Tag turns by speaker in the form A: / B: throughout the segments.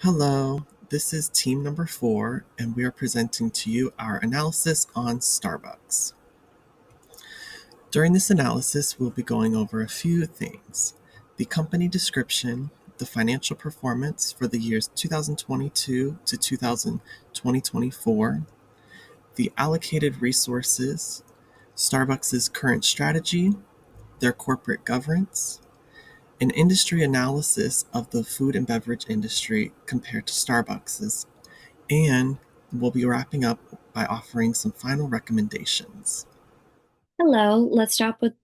A: Hello, this is team number 4, and we are presenting to you our analysis on Starbucks. During this analysis, we'll be going over a few things: the company description, the financial performance for the years 2022 to 2024, the allocated resources, Starbucks' current strategy, their corporate governance, an industry analysis of the food and beverage industry compared to Starbucks's, and we'll be wrapping up by offering some final recommendations.
B: Hello, let's start with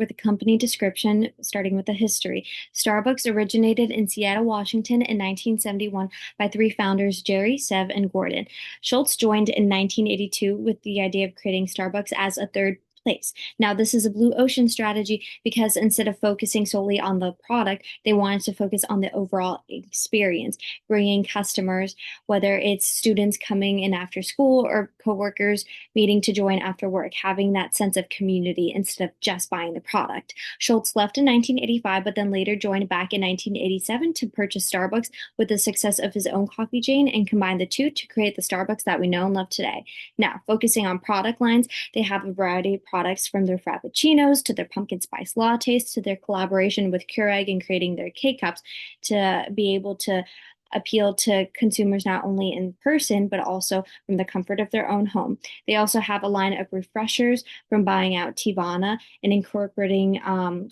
B: the company description, starting with the history. Starbucks originated in Seattle, Washington in 1971 by three founders, Jerry, Sev, and Gordon. Schultz joined in 1982 with the idea of creating Starbucks as a third place. Now, this is a blue ocean strategy because instead of focusing solely on the product, they wanted to focus on the overall experience, bringing customers, whether it's students coming in after school or coworkers meeting to join after work, having that sense of community instead of just buying the product. Schultz left in 1985, but then later joined back in 1987 to purchase Starbucks with the success of his own coffee chain and combine the two to create the Starbucks that we know and love today. Now, focusing on product lines, they have a variety of products from their Frappuccinos to their pumpkin spice lattes to their collaboration with Keurig and creating their K-Cups to be able to appeal to consumers not only in person but also from the comfort of their own home. They also have a line of refreshers from buying out Tivana and incorporating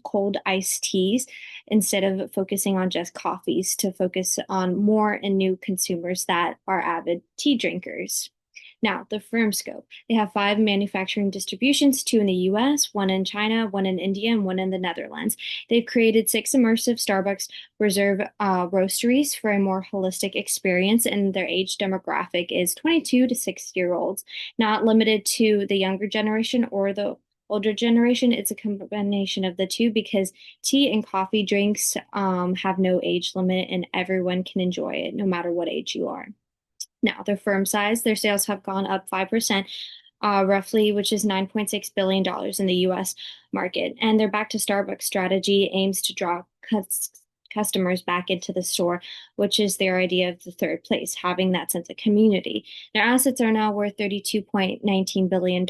B: cold iced teas instead of focusing on just coffees to focus on more and new consumers that are avid tea drinkers. Now, the firm scope. They have five manufacturing distributions, two in the US, one in China, one in India, and one in the Netherlands. They've created six immersive Starbucks Reserve roasteries for a more holistic experience, and their age demographic is 22 to 6-year-olds, not limited to the younger generation or the older generation. It's a combination of the two because tea and coffee drinks have no age limit and everyone can enjoy it no matter what age you are. Now, their firm size, their sales have gone up 5%, roughly, which is $9.6 billion in the US market. And their Back to Starbucks strategy aims to draw customers back into the store, which is their idea of the third place, having that sense of community. Their assets are now worth $32.19 billion,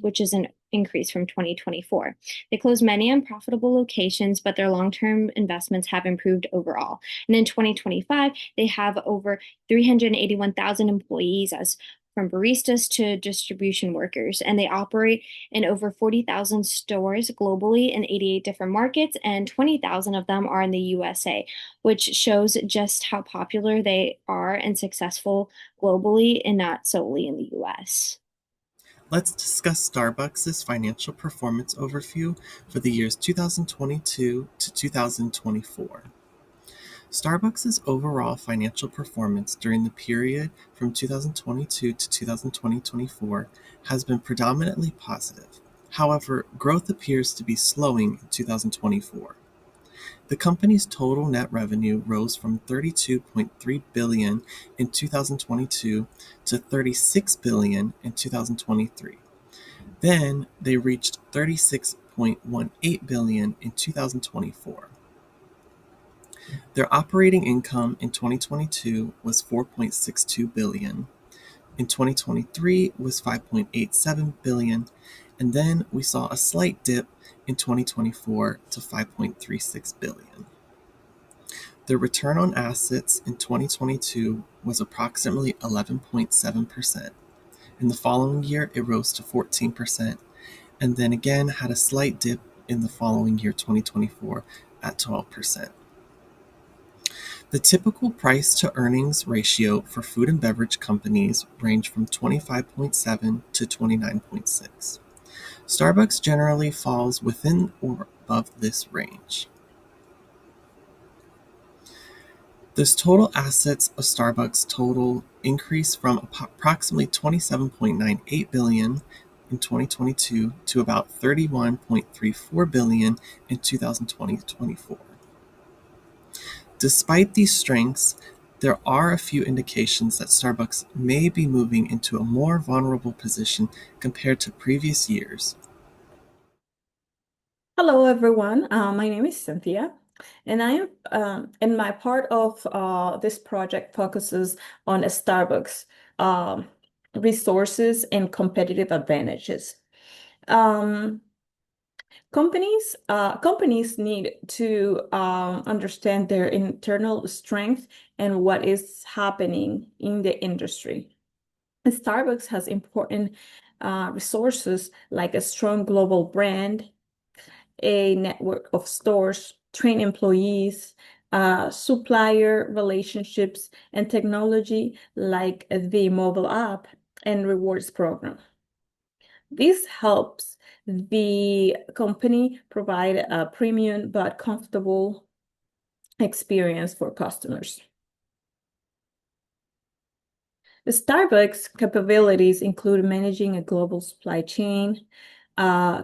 B: which is an increase from 2024. They closed many unprofitable locations, but their long-term investments have improved overall. And in 2025, they have over 381,000 employees as from baristas to distribution workers, and they operate in over 40,000 stores globally in 88 different markets, and 20,000 of them are in the USA, which shows just how popular they are and successful globally and not solely in the US.
A: Let's discuss Starbucks' financial performance overview for the years 2022 to 2024. Starbucks' overall financial performance during the period from 2022 to 2024 has been predominantly positive. However, growth appears to be slowing in 2024. The company's total net revenue rose from $32.3 billion in 2022 to $36 billion in 2023. Then they reached $36.18 billion in 2024. Their operating income in 2022 was $4.62 billion. In 2023 was $5.87 billion, and then we saw a slight dip in 2024 to $5.36 billion. Their return on assets in 2022 was approximately 11.7%. In the following year, it rose to 14%, and then again had a slight dip in the following year, 2024, at 12%. The typical price-to-earnings ratio for food and beverage companies range from 25.7 to 29.6. Starbucks generally falls within or above this range. This total assets of Starbucks total increased from approximately $27.98 billion in 2022 to about $31.34 billion in 2024. Despite these strengths, there are a few indications that Starbucks may be moving into a more vulnerable position compared to previous years.
C: Hello, everyone. My name is Cynthia. And my part of this project focuses on Starbucks um, resources and competitive advantages. Um, companies need to understand their internal strength and what is happening in the industry. Starbucks has important resources like a strong global brand, a network of stores, trained employees, supplier relationships, and technology like the mobile app and rewards program. This helps the company provide a premium but comfortable experience for customers. The Starbucks capabilities include managing a global supply chain,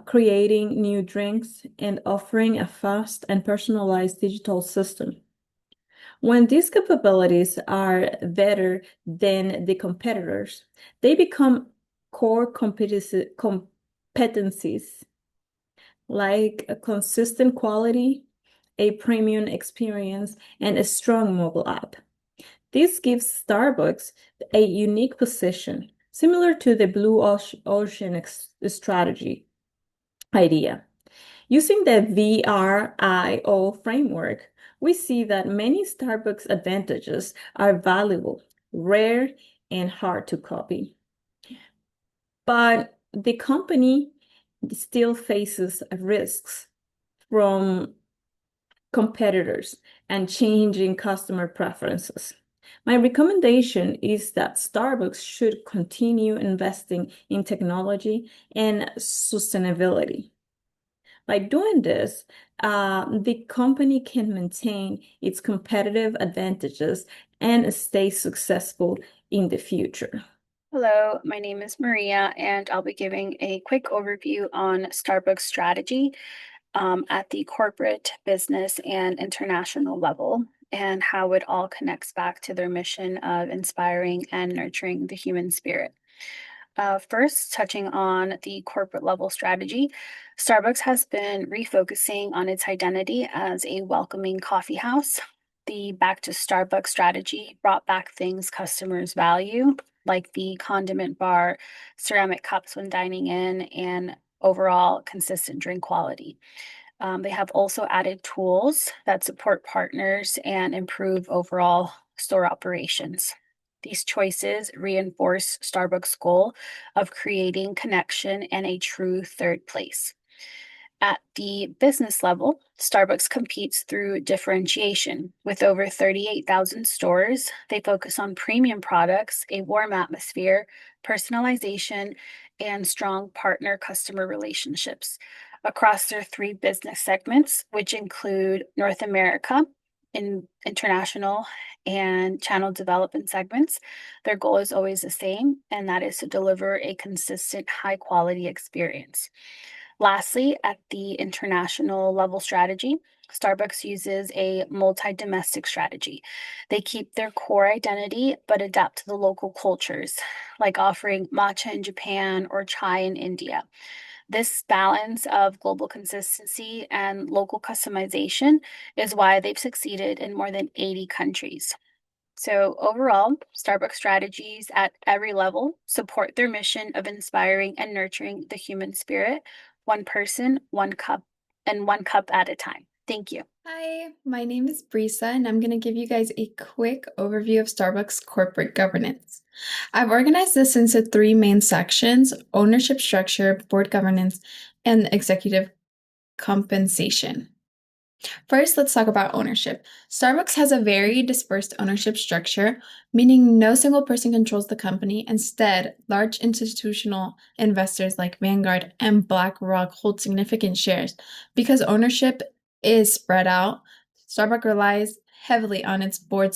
C: creating new drinks, and offering a fast and personalized digital system. When these capabilities are better than the competitors, they become core competencies like a consistent quality, a premium experience, and a strong mobile app. This gives Starbucks a unique position, similar to the Ocean strategy idea. Using the VRIO framework, we see that many Starbucks advantages are valuable, rare, and hard to copy. But the company still faces risks from competitors and changing customer preferences. My recommendation is that Starbucks should continue investing in technology and sustainability. By doing this, the company can maintain its competitive advantages and stay successful in the future.
D: Hello, my name is Maria, and I'll be giving a quick overview on Starbucks strategy at the corporate, business, and international level, and how it all connects back to their mission of inspiring and nurturing the human spirit. First, touching on the corporate level strategy, Starbucks has been refocusing on its identity as a welcoming coffee house. The Back to Starbucks strategy brought back things customers value, like the condiment bar, ceramic cups when dining in, and overall consistent drink quality. They have also added tools that support partners and improve overall store operations. These choices reinforce Starbucks' goal of creating connection and a true third place. At the business level, Starbucks competes through differentiation. With over 38,000 stores, they focus on premium products, a warm atmosphere, personalization, and strong partner customer relationships. Across their three business segments, which include North America, international, and channel development segments, their goal is always the same, and that is to deliver a consistent, high quality experience. Lastly, at the international level strategy, Starbucks uses a multi domestic strategy. They keep their core identity but adapt to the local cultures, like offering matcha in Japan or chai in India. This balance of global consistency and local customization is why they've succeeded in more than 80 countries. So, overall, Starbucks strategies at every level support their mission of inspiring and nurturing the human spirit, one person, one cup, and one cup at a time. Thank you.
E: Hi, my name is Brisa, and I'm going to give you guys a quick overview of Starbucks corporate governance. I've organized this into three main sections: ownership structure, board governance, and executive compensation. First, let's talk about ownership. Starbucks has a very dispersed ownership structure, meaning no single person controls the company. Instead, large institutional investors like Vanguard and BlackRock hold significant shares. Because ownership is spread out, Starbucks relies heavily on its board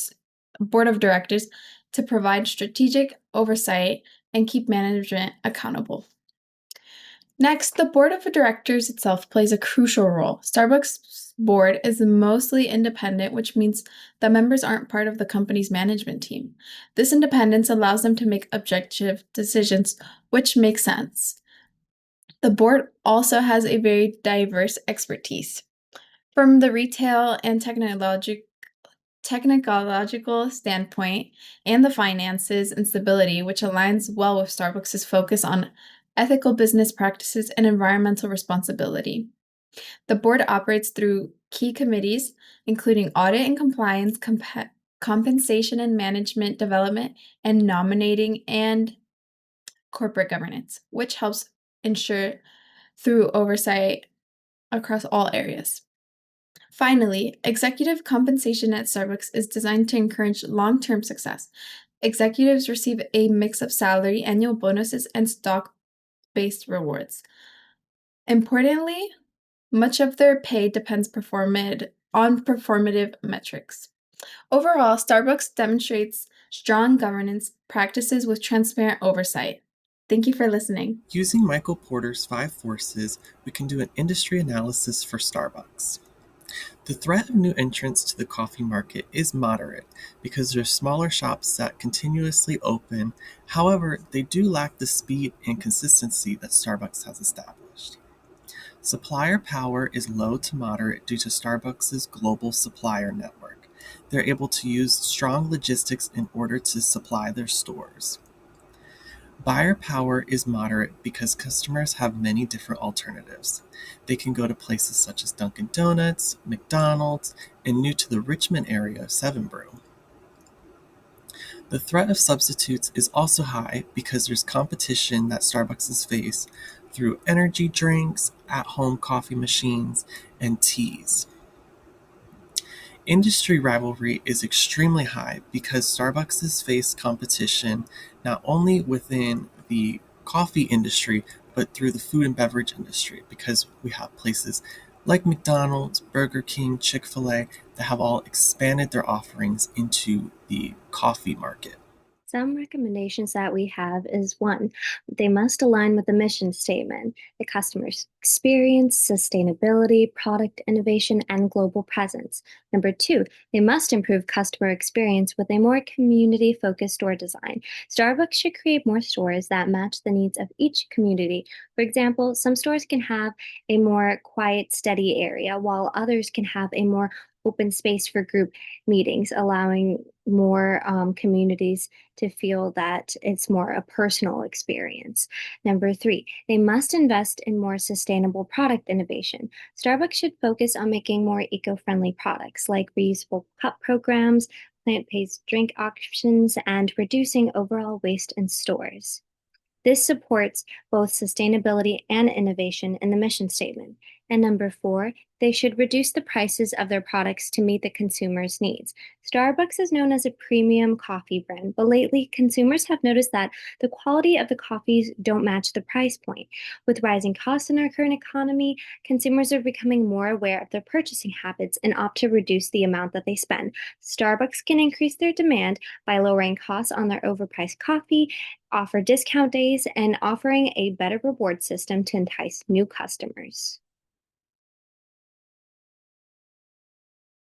E: of directors to provide strategic oversight and keep management accountable. Next, the board of directors itself plays a crucial role. Starbucks' board is mostly independent, which means that members aren't part of the company's management team. This independence allows them to make objective decisions, which makes sense. The board also has a very diverse expertise. From the retail and technological standpoint, and the finances and stability, which aligns well with Starbucks' focus on ethical business practices and environmental responsibility. The board operates through key committees, including audit and compliance, compensation and management development, and nominating and corporate governance, which helps ensure through oversight across all areas. Finally, executive compensation at Starbucks is designed to encourage long-term success. Executives receive a mix of salary, annual bonuses, and stock-based rewards. Importantly, much of their pay depends on performative metrics. Overall, Starbucks demonstrates strong governance practices with transparent oversight. Thank you for listening.
A: Using Michael Porter's 5 forces, we can do an industry analysis for Starbucks. The threat of new entrants to the coffee market is moderate because they're smaller shops that continuously open. However, they do lack the speed and consistency that Starbucks has established. Supplier power is low to moderate due to Starbucks' global supplier network. They're able to use strong logistics in order to supply their stores. Buyer power is moderate because customers have many different alternatives. They can go to places such as Dunkin' Donuts, McDonald's, and new to the Richmond area, 7 Brew. The threat of substitutes is also high because there's competition that Starbucks face through energy drinks, at-home coffee machines, and teas. Industry rivalry is extremely high because Starbucks face competition not only within the coffee industry, but through the food and beverage industry, because we have places like McDonald's, Burger King, Chick-fil-A that have all expanded their offerings into the coffee market.
B: Some recommendations that we have is one, they must align with the mission statement, the customer's experience, sustainability, product innovation, and global presence. Number two, they must improve customer experience with a more community-focused store design. Starbucks should create more stores that match the needs of each community. For example, some stores can have a more quiet, steady area, while others can have a more open space for group meetings, allowing more communities to feel that it's more a personal experience. Number three, they must invest in more sustainable product innovation. Starbucks should focus on making more eco-friendly products like reusable cup programs, plant-based drink options, and reducing overall waste in stores. This supports both sustainability and innovation in the mission statement. And number four, they should reduce the prices of their products to meet the consumer's needs. Starbucks is known as a premium coffee brand, but lately consumers have noticed that the quality of the coffees don't match the price point. With rising costs in our current economy, consumers are becoming more aware of their purchasing habits and opt to reduce the amount that they spend. Starbucks can increase their demand by lowering costs on their overpriced coffee, offer discount days, and offering a better reward system to entice new customers.